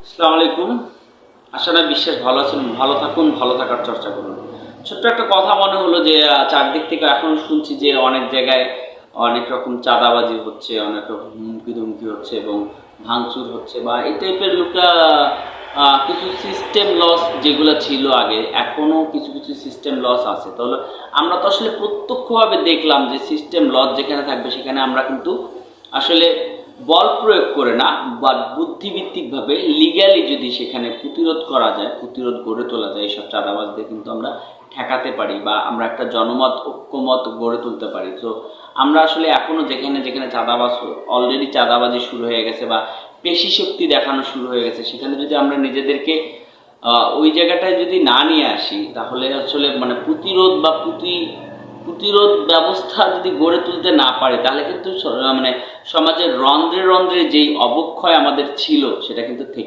আসসালামু আলাইকুম। আশা না বিশ্বাস ভালো আছেন, ভালো থাকুন, ভালো থাকার চর্চা করুন। ছোট্ট একটা কথা মনে হলো যে চারদিক থেকে এখন শুনছি যে অনেক জায়গায় অনেক রকম চাঁদাবাজি হচ্ছে, অনেক রকম হুমকি-ধমকি হচ্ছে এবং ভাঙচুর হচ্ছে বা এই টাইপের কিছু সিস্টেম লস যেগুলো ছিল আগে, এখনো কিছু সিস্টেম লস আছে। তাহলে আমরা তো আসলে প্রত্যক্ষভাবে দেখলাম যে সিস্টেম লস যেখানে থাকবে সেখানে আমরা কিন্তু আসলে বল প্রয়োগ করে না বা বুদ্ধিভিত্তিকভাবে লিগ্যালি যদি সেখানে প্রতিরোধ করা যায়, প্রতিরোধ গড়ে তোলা যায়, এইসব চাঁদাবাজদের কিন্তু আমরা ঠেকাতে পারি বা আমরা একটা জনমত ঐক্যমত গড়ে তুলতে পারি। তো আমরা আসলে এখনো যেখানে চাঁদাবাজ অলরেডি চাঁদাবাজি শুরু হয়ে গেছে বা পেশি শক্তি দেখানো শুরু হয়ে গেছে, সেখানে যদি আমরা নিজেদেরকে ওই জায়গাটায় যদি না নিয়ে আসি, তাহলে আসলে মানে প্রতিরোধ ব্যবস্থা যদি গড়ে তুলতে না পারে, তাহলে কিন্তু মানে সমাজের রন্ধ্রে রন্ধ্রে যেই অবক্ষয় আমাদের ছিল সেটা কিন্তু থেকে